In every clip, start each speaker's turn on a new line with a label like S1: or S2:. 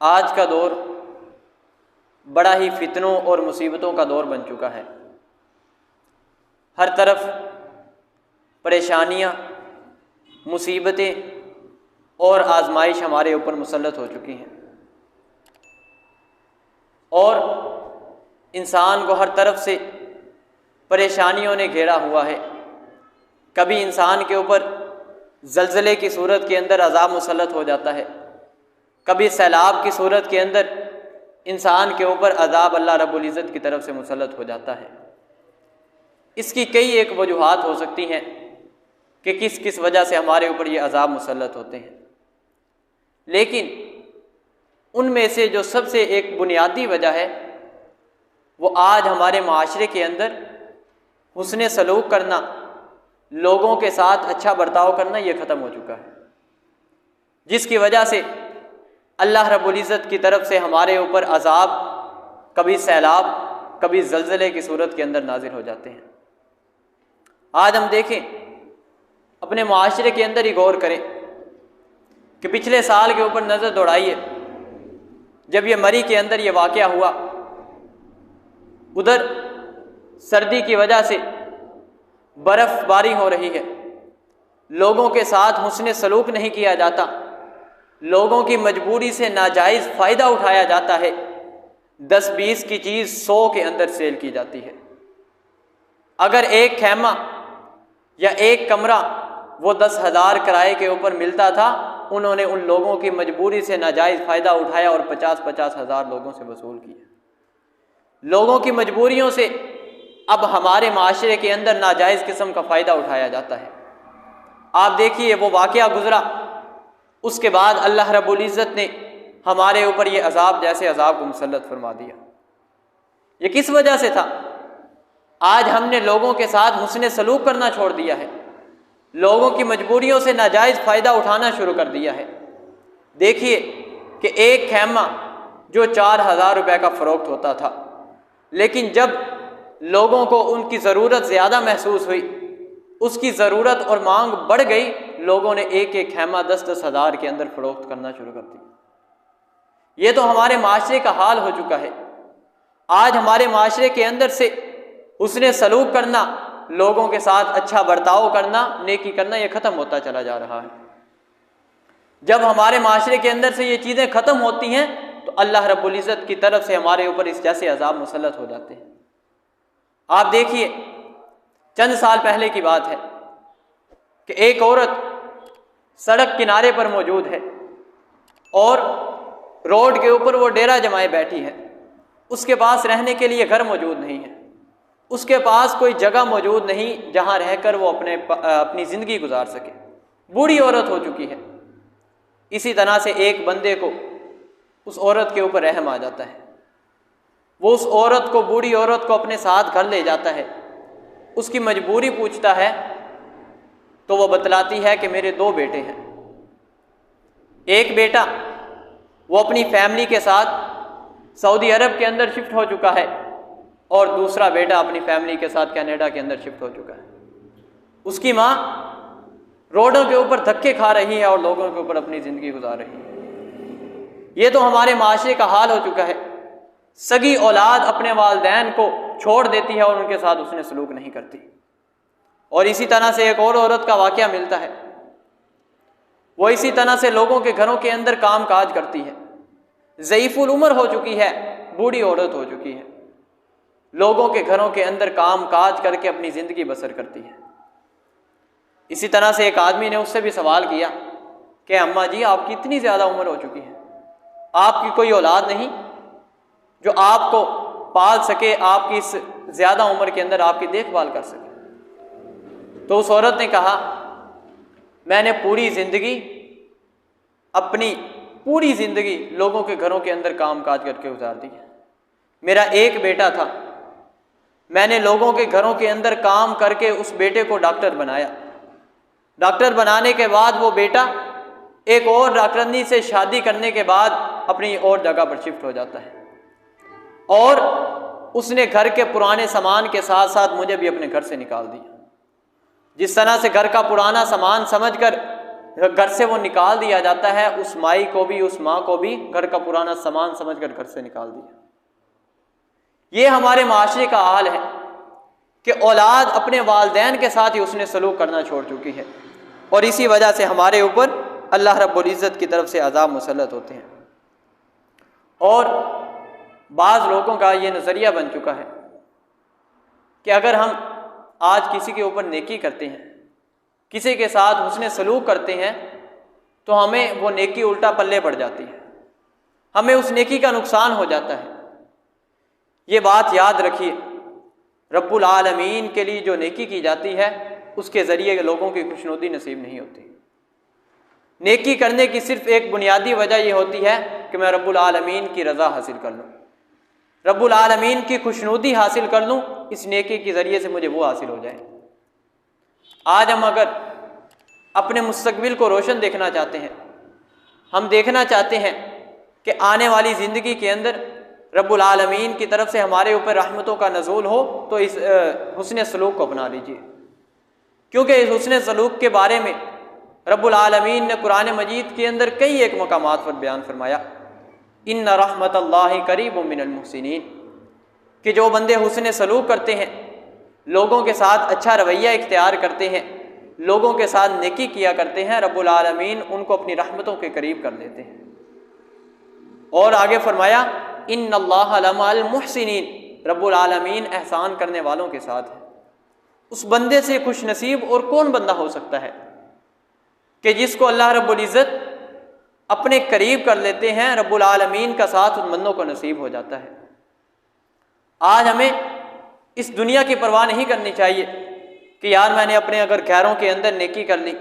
S1: आज का दौर बड़ा ही फितनों और मुसीबतों का दौर बन चुका है। हर तरफ परेशानियां, मुसीबतें और आजमाइश हमारे ऊपर मुसल्लत हो चुकी हैं और इंसान को हर तरफ से परेशानियों ने घेरा हुआ है। कभी इंसान के ऊपर ज़लज़ले की सूरत के अंदर अज़ाब मुसल्लत हो जाता है, कभी सैलाब की सूरत के अंदर इंसान के ऊपर अज़ाब अल्लाह रब्बुल इज़्ज़त की तरफ से मुसल्लत हो जाता है। इसकी कई एक वजूहात हो सकती हैं कि किस किस वजह से हमारे ऊपर ये अज़ाब मुसल्लत होते हैं, लेकिन उनमें से जो सबसे एक बुनियादी वजह है वो आज हमारे माशरे के अंदर हुस्ने सलूक करना, लोगों के साथ अच्छा बर्ताव करना, ये ख़त्म हो चुका है, जिसकी वजह से अल्लाह रब्बुल इज़्ज़त की तरफ से हमारे ऊपर अज़ाब, कभी सैलाब, कभी ज़लज़ले की सूरत के अंदर नाज़िल हो जाते हैं। आज हम देखें, अपने माशरे के अंदर ही गौर करें कि पिछले साल के ऊपर नज़र दौड़ाइए, जब ये मरी के अंदर ये वाक़या हुआ, उधर सर्दी की वजह से बर्फ़बारी हो रही है, लोगों के साथ हुस्ने सलूक नहीं किया जाता, लोगों की मजबूरी से नाजायज़ फ़ायदा उठाया जाता है। 10-20 की चीज़ 100 के अंदर सेल की जाती है। अगर एक खैमा या एक कमरा वो 10,000 किराए के ऊपर मिलता था, उन्होंने उन लोगों की मजबूरी से नाजायज़ फ़ायदा उठाया और 50-50 हज़ार लोगों से वसूल किया। लोगों की मजबूरियों से अब हमारे माशरे के अंदर नाजायज़ किस्म का फ़ायदा उठाया जाता है। आप देखिए, वो वाक़या गुज़रा, उसके बाद अल्लाह रब्बुल इज़्ज़त ने हमारे ऊपर ये अज़ाब जैसे अज़ाब को मुसल्लत फरमा दिया। ये किस वजह से था? आज हमने लोगों के साथ हुस्ने सलूक करना छोड़ दिया है, लोगों की मजबूरियों से नाजायज़ फ़ायदा उठाना शुरू कर दिया है। देखिए कि एक खैमा जो 4,000 रुपये का फ़रोख्त होता था, लेकिन जब लोगों को उनकी ज़रूरत ज़्यादा महसूस हुई, उसकी ज़रूरत और मांग बढ़ गई, लोगों ने एक एक खैमा 10-10 हज़ार के अंदर फ़रोख्त करना शुरू कर दिया। ये तो हमारे माशरे का हाल हो चुका है। आज हमारे माशरे के अंदर से हुस्ने सलूक करना, लोगों के साथ अच्छा बर्ताव करना, नेकी करना, ये ख़त्म होता चला जा रहा है। जब हमारे माशरे के अंदर से ये चीज़ें ख़त्म होती हैं तो अल्लाह रब्बुल इज़्ज़त की तरफ से हमारे ऊपर इस जैसे अज़ाब मुसल्लत हो जाते हैं। आप देखिए, चंद साल पहले की बात है कि एक औरत सड़क किनारे पर मौजूद है और रोड के ऊपर वो डेरा जमाए बैठी है। उसके पास रहने के लिए घर मौजूद नहीं है, उसके पास कोई जगह मौजूद नहीं जहाँ रहकर वो अपनी ज़िंदगी गुजार सके। बूढ़ी औरत हो चुकी है। इसी तरह से एक बंदे को उस औरत के ऊपर रहम आ जाता है। वो उस औरत को, बूढ़ी औरत को अपने साथ घर ले जाता है, उसकी मजबूरी पूछता है तो वो बतलाती है कि मेरे 2 बेटे हैं। एक बेटा वो अपनी फैमिली के साथ सऊदी अरब के अंदर शिफ्ट हो चुका है और दूसरा बेटा अपनी फैमिली के साथ कनाडा के अंदर शिफ्ट हो चुका है। उसकी माँ रोडों के ऊपर धक्के खा रही है और लोगों के ऊपर अपनी ज़िंदगी गुजार रही है। ये तो हमारे माशरे का हाल हो चुका है। सगी औलाद अपने वालिदैन को छोड़ देती है और उनके साथ उसने सलूक नहीं करती। और इसी तरह से एक और औरत का वाक़या मिलता है, वो इसी तरह से लोगों के घरों के अंदर काम काज करती है। ज़ईफ़ुल उम्र हो चुकी है, बूढ़ी औरत हो चुकी है, लोगों के घरों के अंदर काम काज करके अपनी ज़िंदगी बसर करती है। इसी तरह से एक आदमी ने उससे भी सवाल किया कि अम्मा जी, आपकी इतनी ज़्यादा उम्र हो चुकी है, आपकी कोई औलाद नहीं जो आपको पाल सके, आपकी इस ज़्यादा उम्र के अंदर आपकी देखभाल कर सके? तो उस औरत ने कहा, मैंने पूरी ज़िंदगी, अपनी पूरी ज़िंदगी लोगों के घरों के अंदर काम काज करके गुजार दी है। मेरा एक बेटा था, मैंने लोगों के घरों के अंदर काम करके उस बेटे को डॉक्टर बनाया। डॉक्टर बनाने के बाद वो बेटा एक और डॉक्टरनी से शादी करने के बाद अपनी और जगह पर शिफ्ट हो जाता है और उसने घर के पुराने सामान के साथ साथ मुझे भी अपने घर से निकाल दिया। जिस तरह से घर का पुराना सामान समझकर घर से वो निकाल दिया जाता है, उस माई को भी, उस माँ को भी घर का पुराना सामान समझकर घर से निकाल दिया। ये हमारे माशरे का हाल है कि औलाद अपने वालिदैन के साथ ही उसने सलूक करना छोड़ चुकी है, और इसी वजह से हमारे ऊपर अल्लाह रब्बुल इज़्ज़त की तरफ से अज़ाब मुसल्लत होते हैं। और बाज़ लोगों का ये नज़रिया बन चुका है कि अगर हम आज किसी के ऊपर नेकी करते हैं, किसी के साथ हुस्न सलूक करते हैं, तो हमें वो नेकी उल्टा पल्ले पड़ जाती है, हमें उस नेकी का नुकसान हो जाता है। ये बात याद रखिए, रब्बुल आलमीन के लिए जो नेकी की जाती है उसके ज़रिए लोगों की खुशनुदी नसीब नहीं होती। नेकी करने की सिर्फ एक बुनियादी वजह ये होती है कि मैं रब्बुल आलमीन की रज़ा हासिल कर लूँ, रब्बुल आलमीन की खुशनुदी हासिल कर लूँ, इस नेकी के ज़रिए से मुझे वो हासिल हो जाए। आज हम अगर अपने मुस्तकबिल को रोशन देखना चाहते हैं, हम देखना चाहते हैं कि आने वाली ज़िंदगी के अंदर रब्बुल आलमीन की तरफ से हमारे ऊपर रहमतों का नज़ूल हो, तो इस हुस्न सलूक को अपना लीजिए, क्योंकि इस हुस्न सलूक के बारे में रब्बुल आलमीन ने कुरान मजीद के अंदर कई एक मकामात पर बयान फरमाया, इन्ना रहमतल्लाहि करीबुम मिनल मुहसिनीन, कि जो बंदे हुस्न सलूक करते हैं, लोगों के साथ अच्छा रवैया इख्तियार करते हैं, लोगों के साथ नेकी किया करते हैं, रब्बुल आलमीन उनको अपनी रहमतों के करीब कर देते हैं। और आगे फरमाया इन्नल्लाह लमअल मुहसिनीन, रब्बुल आलमीन एहसान करने वालों के साथ है। उस बंदे से खुश नसीब और कौन बंदा हो सकता है कि जिसको अल्लाह रब्बुल इज़्ज़त अपने करीब कर लेते हैं, रब्बुल आलमीन का साथ उन बंदों को नसीब हो जाता है। आज हमें इस दुनिया की परवाह नहीं करनी चाहिए कि यार मैंने अपने अगर गैरों के अंदर नेकी कर ली,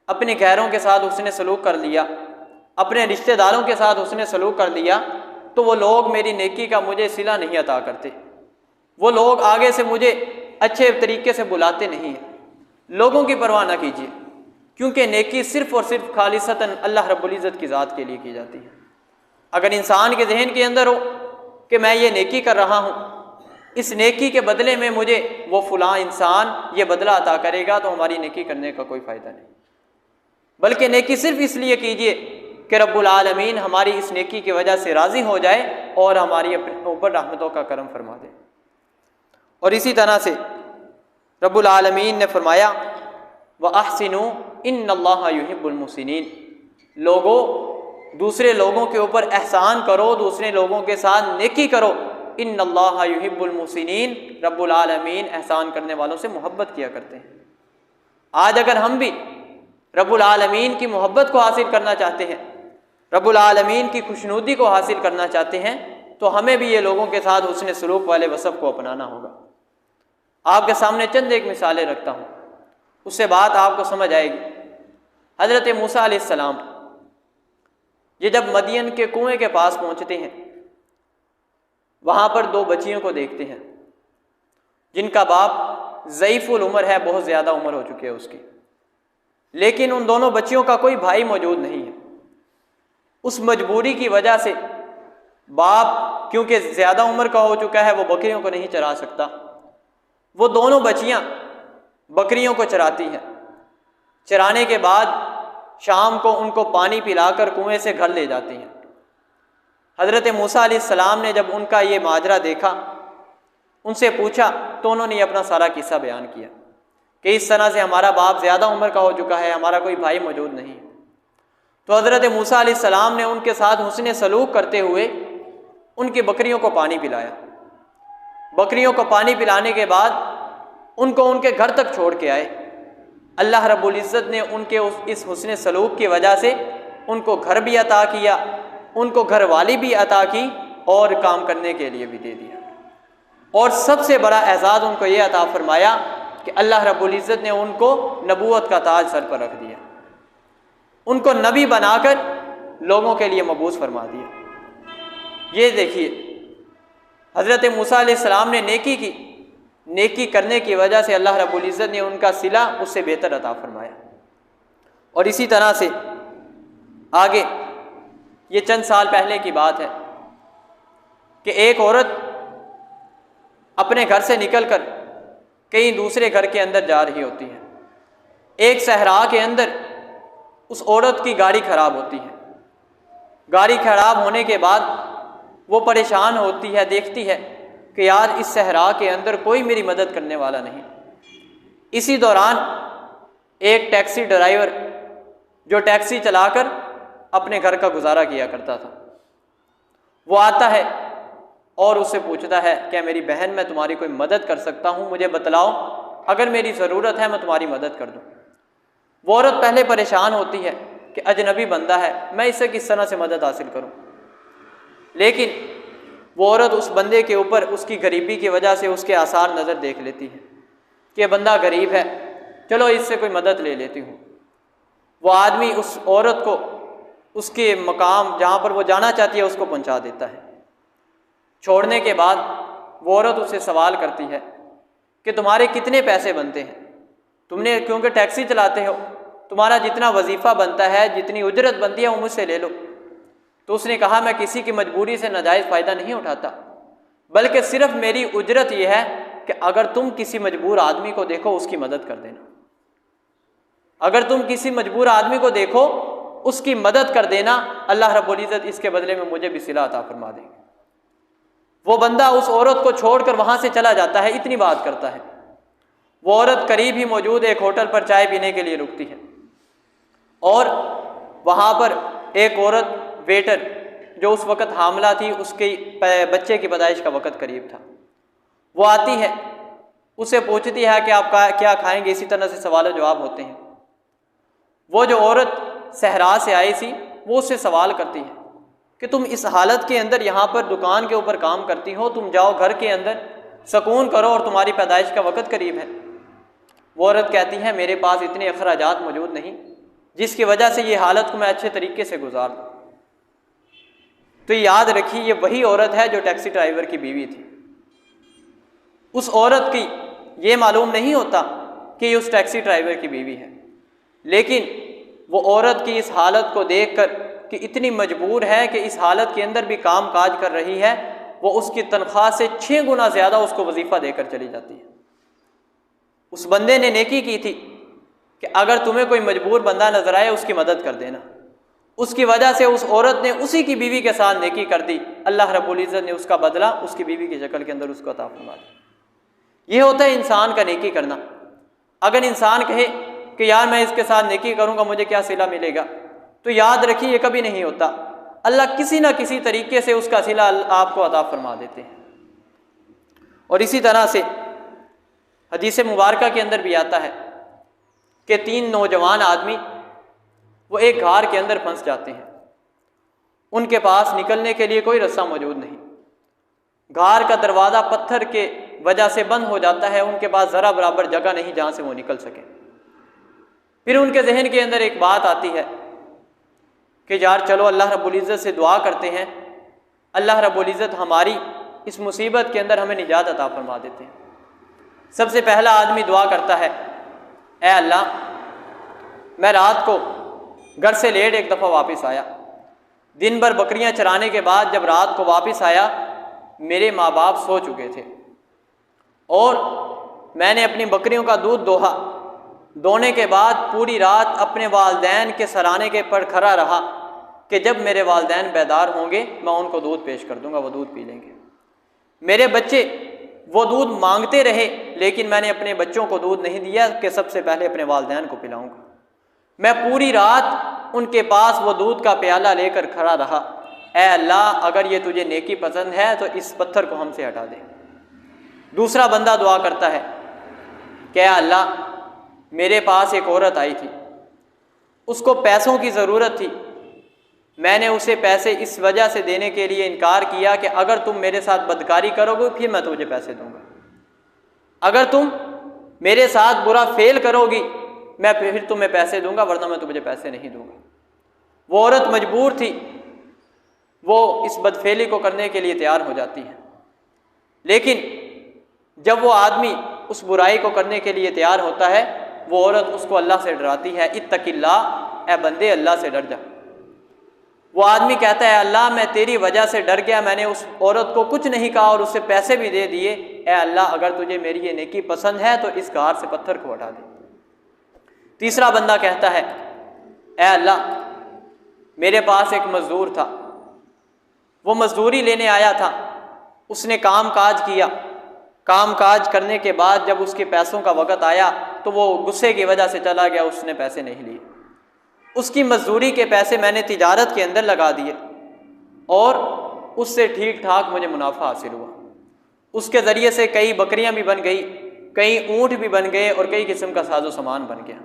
S1: अपने गैरों के साथ उसने सलूक कर लिया, अपने रिश्तेदारों के साथ उसने सलूक कर लिया, तो वो लोग मेरी नेकी का मुझे सिला नहीं अता करते, वो लोग आगे से मुझे अच्छे तरीके से बुलाते नहीं हैं। लोगों की परवाह ना कीजिए, क्योंकि नेकी सिर्फ़ और सिर्फ खालिसतन अल्लाह रब्बुल इज़्ज़त की ज़ात के लिए की जाती है। अगर इंसान के जहन के अंदर हो कि मैं ये नेकी कर रहा हूँ, इस नेकी के बदले में मुझे वो फ़लाँ इंसान ये बदला अता करेगा, तो हमारी नेकी करने का कोई फ़ायदा नहीं। बल्कि नेकी सिर्फ इसलिए कीजिए कि रब्बुल आलमीन हमारी इस नेकी की वजह से राज़ी हो जाए और हमारी अपने ऊपर रहमतों का करम फरमा दे। और इसी तरह से रब्बुल आलमीन ने फरमाया व अहसिनु इन्नल्लाह युहिब्बुल मुहसिनीन, लोगों दूसरे लोगों के ऊपर एहसान करो, दूसरे लोगों के साथ नेकी करो, इन्नल्लाह युहिब्बुल मुहसिनीन, रब्बुल आलमीन एहसान करने वालों से मोहब्बत किया करते हैं। आज अगर हम भी रब्बुल आलमीन की मोहब्बत को हासिल करना चाहते हैं, रब्बुल आलमीन की खुशनुदी को हासिल करना चाहते हैं, तो हमें भी ये लोगों के साथ हुस्न सलूक वाले वसफ़ को अपनाना होगा। आपके सामने चंद एक मिसालें रखता हूँ, उससे बात आपको समझ आएगी। हज़रत मूसा अलैहिस्सलाम ये जब मदियन के कुएं के पास पहुँचते हैं, वहाँ पर दो बच्चियों को देखते हैं जिनका बाप ज़ईफ़ुल उम्र है, बहुत ज़्यादा उम्र हो चुकी है उसकी, लेकिन उन दोनों बच्चियों का कोई भाई मौजूद नहीं है। उस मजबूरी की वजह से बाप क्योंकि ज़्यादा उम्र का हो चुका है, वो बकरियों को नहीं चरा सकता। वो दोनों बच्चियाँ बकरियों को चराती हैं। चराने के बाद शाम को उनको पानी पिलाकर कुएं से घर ले जाती हैं। हज़रत मूसा अलैहिस्सलाम ने जब उनका ये माजरा देखा, उनसे पूछा, तो उन्होंने अपना सारा किस्सा बयान किया कि इस तरह से हमारा बाप ज़्यादा उम्र का हो चुका है, हमारा कोई भाई मौजूद नहीं। तो हज़रत मूसा अलैहिस्सलाम ने उनके साथ हुस्न सलूक करते हुए उनकी बकरियों को पानी पिलाया। बकरियों को पानी पिलाने के बाद उनको उनके घर तक छोड़ के आए। अल्लाह रब्बुल इज़्ज़त ने उनके इस हुस्न सलूक की वजह से उनको घर भी अता किया, उनको घरवाली भी अता की और काम करने के लिए भी दे दिया। और सबसे बड़ा एहसास उनको ये अता फरमाया कि अल्लाह रब्बुल इज़्ज़त ने उनको नबूवत का ताज सर पर रख दिया, उनको नबी बनाकर लोगों के लिए मबूस फरमा दिया। ये देखिए, हज़रत मूसा अलैहिस्सलाम ने नेकी की, नेकी करने की वजह से अल्लाह रब्बुल इज़्ज़त ने उनका सिला उससे बेहतर अता फरमाया। और इसी तरह से आगे, ये चंद साल पहले की बात है कि एक औरत अपने घर से निकलकर कहीं दूसरे घर के अंदर जा रही होती है। एक सहरा के अंदर उस औरत की गाड़ी ख़राब होती है। गाड़ी ख़राब होने के बाद वो परेशान होती है, देखती है कि यार इस सहरा के अंदर कोई मेरी मदद करने वाला नहीं। इसी दौरान एक टैक्सी ड्राइवर जो टैक्सी चलाकर अपने घर का गुजारा किया करता था, वो आता है और उससे पूछता है, क्या मेरी बहन मैं तुम्हारी कोई मदद कर सकता हूँ, मुझे बतलाओ, अगर मेरी ज़रूरत है मैं तुम्हारी मदद कर दूँ। वो औरत पहले परेशान होती है कि अजनबी बंदा है, मैं इससे किस तरह से मदद हासिल करूँ। लेकिन वो औरत उस बंदे के ऊपर उसकी गरीबी की वजह से उसके आसार नज़र देख लेती है कि बंदा गरीब है, चलो इससे कोई मदद ले लेती हूँ। वो आदमी उस औरत को उसके मकाम जहाँ पर वो जाना चाहती है उसको पहुँचा देता है। छोड़ने के बाद वो औरत उससे सवाल करती है कि तुम्हारे कितने पैसे बनते हैं, तुमने क्योंकि टैक्सी चलाते हो, तुम्हारा जितना वजीफ़ा बनता है, जितनी उजरत बनती है वो मुझसे ले लो। तो उसने कहा, मैं किसी की मजबूरी से नाजायज़ फ़ायदा नहीं उठाता, बल्कि सिर्फ मेरी उजरत यह है कि अगर तुम किसी मजबूर आदमी को देखो उसकी मदद कर देना। अगर तुम किसी मजबूर आदमी को देखो उसकी मदद कर देना, अल्लाह रब्बुल इज़्ज़त इसके बदले में मुझे भी सिला अता फरमा देंगे। वो बंदा उस औरत को छोड़कर वहाँ से चला जाता है, इतनी बात करता है। वो औरत करीब ही मौजूद एक होटल पर चाय पीने के लिए रुकती है और वहाँ पर एक औरत वेटर जो उस वक़्त हामला थी, उसके बच्चे की पैदाइश का वक़्त करीब था, वो आती है, उसे पूछती है कि आप क्या खाएंगे। इसी तरह से सवाल जवाब होते हैं। वो जो औरत सहरा से आई थी वो उससे सवाल करती है कि तुम इस हालत के अंदर यहाँ पर दुकान के ऊपर काम करती हो, तुम जाओ घर के अंदर सुकून करो और तुम्हारी पैदाइश का वक़्त करीब है। वो औरत कहती है, मेरे पास इतने अखराजात मौजूद नहीं जिसकी वजह से ये हालत को मैं अच्छे तरीके से गुजार दूँ। तो याद रखिए, ये वही औरत है जो टैक्सी ड्राइवर की बीवी थी। उस औरत की ये मालूम नहीं होता कि ये उस टैक्सी ड्राइवर की बीवी है, लेकिन वो औरत की इस हालत को देखकर कि इतनी मजबूर है कि इस हालत के अंदर भी काम काज कर रही है, वो उसकी तनख्वाह से 6 गुना ज़्यादा उसको वजीफ़ा देकर चली जाती है। उस बंदे ने नेकी की थी कि अगर तुम्हें कोई मजबूर बंदा नजर आए उसकी मदद कर देना। उसकी वजह से उस औरत ने उसी की बीवी के साथ नेकी कर दी। अल्लाह रब्बुल इज़्ज़त ने उसका बदला उसकी बीवी की शक्ल के अंदर उसको अता फरमा दिया। ये होता है इंसान का नेकी करना। अगर इंसान कहे कि यार मैं इसके साथ नेकी करूँगा मुझे क्या सिला मिलेगा, तो याद रखिए ये कभी नहीं होता। अल्लाह किसी ना किसी तरीके से उसका सिला आपको अता फरमा देते हैं। और इसी तरह से हदीस मुबारका के अंदर भी आता है कि 3 नौजवान आदमी वो एक घार के अंदर फंस जाते हैं। उनके पास निकलने के लिए कोई रास्ता मौजूद नहीं। घार का दरवाज़ा पत्थर के वजह से बंद हो जाता है, उनके पास ज़रा बराबर जगह नहीं जहाँ से वो निकल सके। फिर उनके जहन के अंदर एक बात आती है कि यार चलो अल्लाह रब्बुल इज़्ज़त से दुआ करते हैं, अल्लाह रब्बुल इज़्ज़त हमारी इस मुसीबत के अंदर हमें निजात अता फरमा देते हैं। सबसे पहला आदमी दुआ करता है, ऐ अल्लाह मैं रात को घर से लेट एक दफ़ा वापस आया, दिन भर बकरियां चराने के बाद जब रात को वापस आया मेरे माँ बाप सो चुके थे और मैंने अपनी बकरियों का दूध दोने के बाद पूरी रात अपने वालदैन के सराने के पर खड़ा रहा कि जब मेरे वालदैन बेदार होंगे मैं उनको दूध पेश कर दूंगा, वो दूध पी लेंगे। मेरे बच्चे वो दूध मांगते रहे लेकिन मैंने अपने बच्चों को दूध नहीं दिया कि सबसे पहले अपने वालदैन को पिलाऊंगा। मैं पूरी रात उनके पास वो दूध का प्याला लेकर खड़ा रहा। ऐ अल्लाह अगर ये तुझे नेकी पसंद है तो इस पत्थर को हमसे हटा दे। दूसरा बंदा दुआ करता है कि ऐ अल्लाह मेरे पास एक औरत आई थी, उसको पैसों की ज़रूरत थी, मैंने उसे पैसे इस वजह से देने के लिए इनकार किया कि अगर तुम मेरे साथ बदकारी करोगे फिर मैं तुझे पैसे दूंगा, अगर तुम मेरे साथ बुरा फेल करोगी मैं फिर तुम्हें पैसे दूंगा, वरना मैं तुझे पैसे नहीं दूंगा। वो औरत मजबूर थी, वो इस बदफेली को करने के लिए तैयार हो जाती है। लेकिन जब वो आदमी उस बुराई को करने के लिए तैयार होता है वो औरत उसको अल्लाह से डराती है, इत्तकिल्लाह ए बंदे अल्लाह से डर जा। वो आदमी कहता है अल्लाह मैं तेरी वजह से डर गया, मैंने उस औरत को कुछ नहीं कहा और उससे पैसे भी दे दिए। ए अल्लाह अगर तुझे मेरी ये नेकी पसंद है तो इस घार से पत्थर को हटा दे। तीसरा बंदा कहता है ऐ अल्लाह, मेरे पास एक मज़दूर था, वो मज़दूरी लेने आया था, उसने काम काज किया, काम काज करने के बाद जब उसके पैसों का वक़्त आया तो वो गुस्से की वजह से चला गया, उसने पैसे नहीं लिए। उसकी मज़दूरी के पैसे मैंने तिजारत के अंदर लगा दिए और उससे ठीक ठाक मुझे मुनाफा हासिल हुआ। उसके ज़रिए से कई बकरियां भी बन गई, कई ऊँट भी बन गए और कई किस्म का साजो सामान बन गया।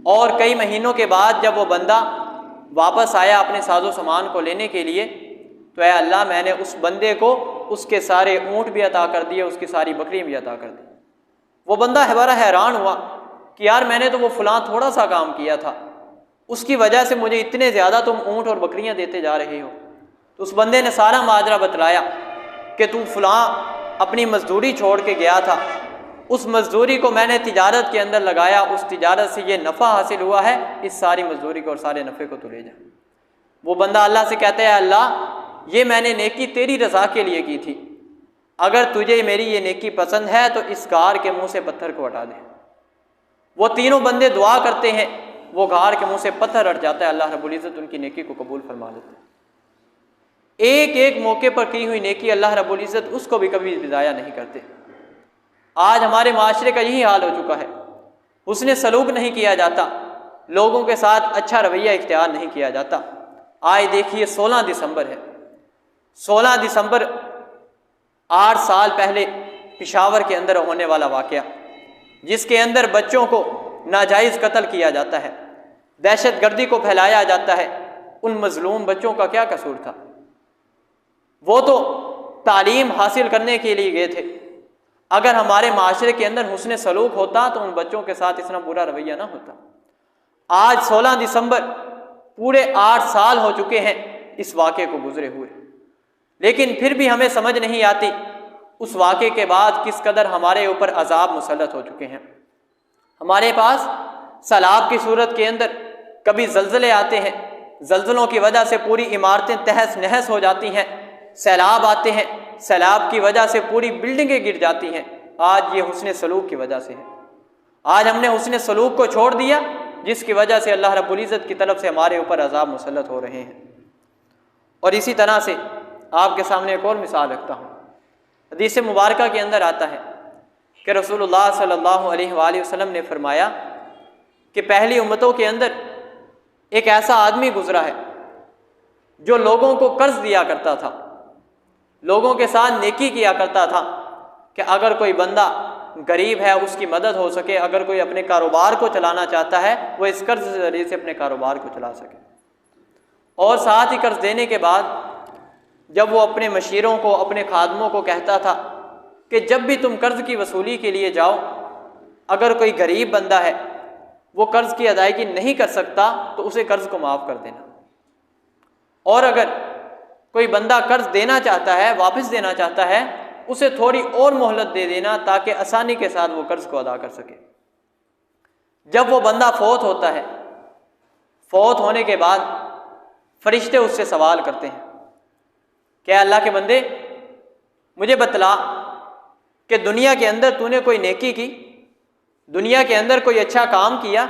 S1: और कई महीनों के बाद जब वो बंदा वापस आया अपने साजो सामान को लेने के लिए, तो ऐ अल्लाह, मैंने उस बंदे को उसके सारे ऊँट भी अता कर दिए, उसकी सारी बकरियां भी अता कर दी। वो बंदा बड़ा हैरान हुआ कि यार मैंने तो वो फ़लाँ थोड़ा सा काम किया था, उसकी वजह से मुझे इतने ज़्यादा तुम ऊँट और बकरियां देते जा रहे हो। तो उस बंदे ने सारा माजरा बतलाया कि तू फ़लाँ अपनी मज़दूरी छोड़ के गया था, उस मज़दूरी को मैंने तिजारत के अंदर लगाया, उस तिजारत से ये नफ़ा हासिल हुआ है, इस सारी मज़दूरी को और सारे नफ़े को तू ले जा। वो बंदा अल्लाह से कहता है, अल्लाह, ये मैंने नेकी तेरी रज़ा के लिए की थी, अगर तुझे मेरी ये नेकी पसंद है तो इस गार के मुंह से पत्थर को हटा दे। वो तीनों बंदे दुआ करते हैं, वो गार के मुंह से पत्थर हट जाता है, अल्लाह रब्बुल इज़्ज़त उनकी नेकी को कबूल फरमा लेते हैं। एक एक मौके पर की हुई नेकी अल्लाह रब्बुल इज़्ज़त उसको भी कभी ज़ाया नहीं करते। आज हमारे माशरे का यही हाल हो चुका है, हुस्न सलूक नहीं किया जाता, लोगों के साथ अच्छा रवैया इख्तियार नहीं किया जाता। आज देखिए 16 दिसंबर है, 16 दिसंबर 8 साल पहले पेशावर के अंदर होने वाला वाक़या, जिसके अंदर बच्चों को नाजायज़ कत्ल किया जाता है, दहशत गर्दी को फैलाया जाता है। उन मज़लूम बच्चों का क्या कसूर था? वो तो तालीम हासिल करने के लिए गए थे। अगर हमारे माशरे के अंदर हुस्न सलूक होता तो उन बच्चों के साथ इतना बुरा रवैया ना होता। आज 16 दिसंबर पूरे 8 साल हो चुके हैं इस वाक़े को गुजरे हुए, लेकिन फिर भी हमें समझ नहीं आती उस वाक़े के बाद किस कदर हमारे ऊपर अजाब मुसल्लत हो चुके हैं। हमारे पास सैलाब की सूरत के अंदर कभी ज़लज़ले आते हैं, ज़लज़लों की वजह से पूरी इमारतें तहस नहस हो जाती हैं, सैलाब आते हैं, सैलाब की वजह से पूरी बिल्डिंगें गिर जाती हैं। आज ये हुस्न सलूक की वजह से है। आज हमने हुस्न सलूक को छोड़ दिया, जिसकी वजह से अल्लाह रब्बुल इज़्ज़त की तरफ से हमारे ऊपर अजाब मुसल्लत हो रहे हैं। और इसी तरह से आपके सामने एक और मिसाल रखता हूँ। हदीस मुबारका के अंदर आता है कि रसूलुल्लाह सल्लल्लाहु अलैहि वसल्लम ने फरमाया कि पहली उम्मतों के अंदर एक ऐसा आदमी गुजरा है जो लोगों को कर्ज दिया करता था, लोगों के साथ नेकी किया करता था कि अगर कोई बंदा गरीब है उसकी मदद हो सके, अगर कोई अपने कारोबार को चलाना चाहता है वो इस कर्ज के ज़रिए से अपने कारोबार को चला सके। और साथ ही कर्ज देने के बाद जब वो अपने मशीरों को, अपने खादमों को कहता था कि जब भी तुम कर्ज की वसूली के लिए जाओ, अगर कोई गरीब बंदा है वो कर्ज की अदायगी नहीं कर सकता तो उसे कर्ज को माफ़ कर देना, और अगर कोई बंदा कर्ज देना चाहता है, वापस देना चाहता है, उसे थोड़ी और मोहलत दे देना ताकि आसानी के साथ वो कर्ज को अदा कर सके। जब वो बंदा फौत होता है, फौत होने के बाद फरिश्ते उससे सवाल करते हैं, क्या अल्लाह के बंदे मुझे बतला कि दुनिया के अंदर तूने कोई नेकी की, दुनिया के अंदर कोई अच्छा काम किया?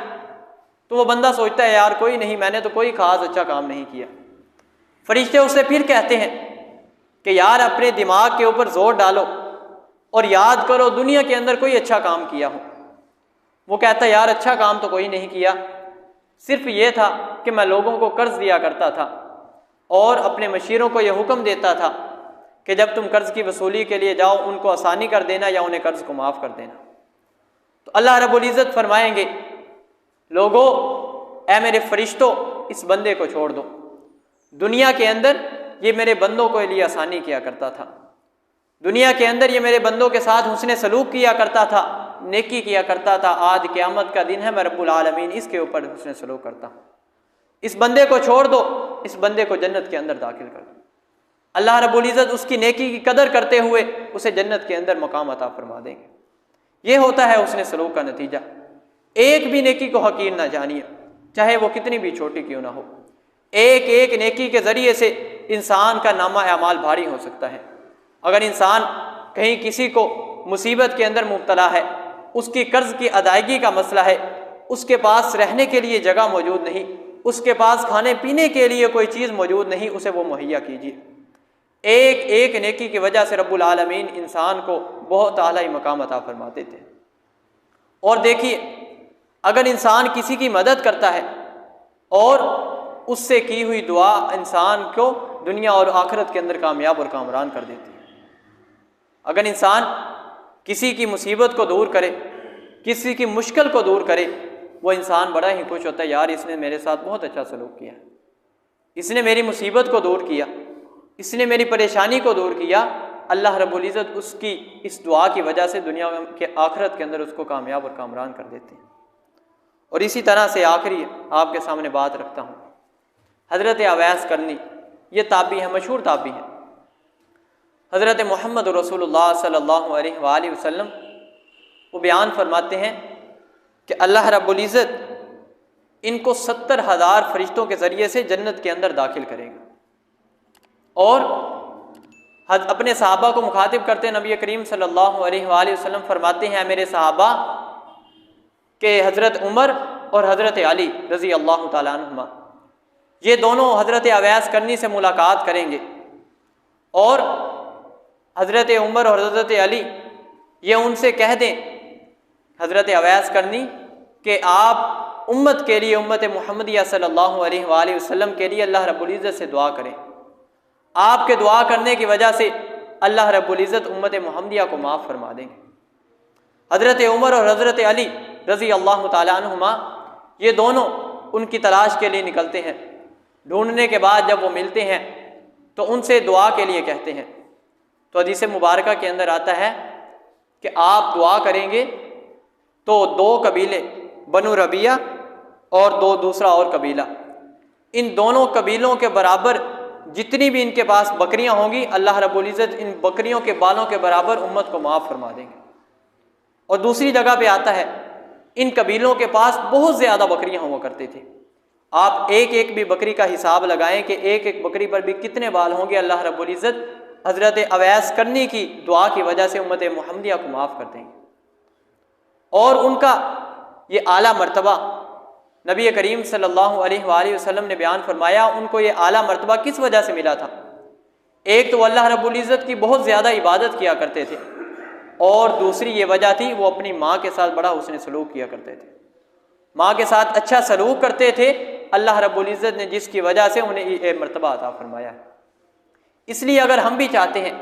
S1: तो वो बंदा सोचता है यार कोई नहीं, मैंने तो कोई ख़ास अच्छा काम नहीं किया। फरिश्ते उससे फिर कहते हैं कि यार अपने दिमाग के ऊपर जोर डालो और याद करो दुनिया के अंदर कोई अच्छा काम किया हो। वो कहता है यार अच्छा काम तो कोई नहीं किया, सिर्फ ये था कि मैं लोगों को कर्ज दिया करता था और अपने मशीरों को यह हुक्म देता था कि जब तुम कर्ज की वसूली के लिए जाओ उनको आसानी कर देना या उन्हें कर्ज को माफ़ कर देना। तो अल्लाह रब्बुल इज़्ज़त फरमाएंगे, लोगों, ऐ मेरे फरिश्तों, इस बंदे को छोड़ दो, दुनिया के अंदर ये मेरे बंदों के लिए आसानी किया करता था, दुनिया के अंदर ये मेरे बंदों के साथ हुस्न सलूक किया करता था, नेकी किया करता था। आज क़यामत का दिन है, मैं रब्बुल आलमीन इसके ऊपर हुस्न सलूक करता हूँ। इस बंदे को छोड़ दो, इस बंदे को जन्नत के अंदर दाखिल कर दो। अल्लाह रब्बुल इज़्ज़त उसकी नेकी की कदर करते हुए उसे जन्नत के अंदर मकाम अता फरमा देंगे। ये होता है हुस्न सलूक का नतीजा। एक भी नेकी को हकीर ना जानिए, चाहे वो कितनी भी छोटी क्यों ना हो। एक एक नेकी के ज़रिए से इंसान का नामा अमाल भारी हो सकता है। अगर इंसान कहीं किसी को मुसीबत के अंदर मुब्तला है, उसकी कर्ज़ की अदायगी का मसला है, उसके पास रहने के लिए जगह मौजूद नहीं, उसके पास खाने पीने के लिए कोई चीज़ मौजूद नहीं, उसे वो मुहैया कीजिए। एक एक नेकी की वजह से रब्बुल आलमीन इंसान को बहुत आला मकाम अता फरमाते थे। और देखिए, अगर इंसान किसी की मदद करता है और उससे की हुई दुआ इंसान को दुनिया और आखिरत के अंदर कामयाब और कामरान कर देती है। अगर इंसान किसी की मुसीबत को दूर करे, किसी की मुश्किल को दूर करे, वो इंसान बड़ा ही खुश होता है, यार इसने मेरे साथ बहुत अच्छा सलूक किया, इसने मेरी मुसीबत को दूर किया, इसने मेरी परेशानी को दूर किया। अल्लाह रब्बुल इज़्ज़त उसकी इस दुआ की वजह से दुनिया के आखिरत के अंदर उसको कामयाब और कामरान कर देते हैं। और इसी तरह से आखिरी आपके सामने बात रखता हूँ, हज़रत अवैस करनी, ये ताबी है, मशहूर ताबी है। हज़रत मोहम्मद रसूलुल्लाह सल्लल्लाहु अलैहि वसल्लम वो बयान फरमाते हैं कि अल्लाह रब्बुल इज़्ज़त इनको 70,000 फरिश्तों के ज़रिए से जन्नत के अंदर दाखिल करेगा। और अपने सहाबा को मुखातिब करते नबी करीम सल्लल्लाहु अलैहि वसल्लम फरमाते हैं, मेरे सहाबा के हज़रत उमर और हज़रत अली रज़ी अल्लाह ताला अन्हुमा, ये दोनों हज़रत अवैस करनी से मुलाकात करेंगे। और हज़रत उमर और हज़रत अली ये उनसे कह दें, हज़रत अवैस करनी, कि आप उम्मत के लिए, उम्मत मुहम्मदिया सल्लल्लाहु अलैहि वसल्लम के लिए अल्लाह रब्बुल इज़्ज़त से दुआ करें। आपके दुआ करने की वजह से अल्लाह रब्बुल इज़्ज़त उम्मत मुहम्मदिया को माफ़ फरमा देंगे। हज़रत उमर और हज़रत अली रज़ी अल्लाह ताला अन्हुमा ये दोनों उनकी तलाश के लिए निकलते हैं। ढूंढने के बाद जब वो मिलते हैं तो उनसे दुआ के लिए कहते हैं। तो हदीस मुबारका के अंदर आता है कि आप दुआ करेंगे तो 2 कबीले, बनु रबिया और दूसरा और कबीला, इन दोनों कबीलों के बराबर जितनी भी इनके पास बकरियां होंगी, अल्लाह रब्बुल इज़्ज़त इन बकरियों के बालों के बराबर उम्मत को माफ़ फरमा देंगे। और दूसरी जगह पे आता है, इन कबीलों के पास बहुत ज़्यादा बकरियां हुआ करते थे। आप एक एक भी बकरी का हिसाब लगाएं कि एक एक बकरी पर भी कितने बाल होंगे। अल्लाह रब्बुल इज़्ज़त हज़रत अवैस करनी की दुआ की वजह से उम्मत मुहम्मदिया को माफ़ कर देंगे। और उनका ये आला मर्तबा नबी करीम सल्लल्लाहु अलैहि वसल्लम ने बयान फरमाया, उनको ये आला मर्तबा किस वजह से मिला था। एक तो अल्लाह रब्बुल इज़्ज़त की बहुत ज़्यादा इबादत किया करते थे, और दूसरी ये वजह थी वो अपनी माँ के साथ बड़ा हुस्न सलूक किया करते थे, माँ के साथ अच्छा सलूक करते थे। अल्लाह रब्बुल इज़्ज़त ने जिसकी वजह से उन्हें ये मर्तबा अता फरमाया है। इसलिए अगर हम भी चाहते हैं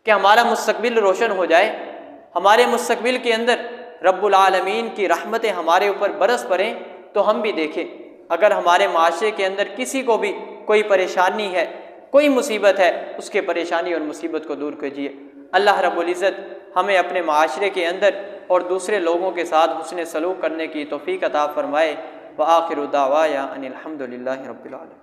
S1: कि हमारा मुस्तकबिल रोशन हो जाए, हमारे मुस्तकबिल के अंदर रब्बुल आलमीन की रहमतें हमारे ऊपर बरस पड़ें, तो हम भी देखें अगर हमारे माशरे के अंदर किसी को भी कोई परेशानी है, कोई मुसीबत है, उसके परेशानी और मुसीबत को दूर कीजिए। अल्लाह रब्बुल इज़्ज़त हमें अपने माशरे के अंदर और दूसरे लोगों के साथ हुस्न सलूक करने की तौफीक अता फरमाए। व आखिरु दावाया अनिल हम्दुलिल्लाहि रब्बिल आलमीन।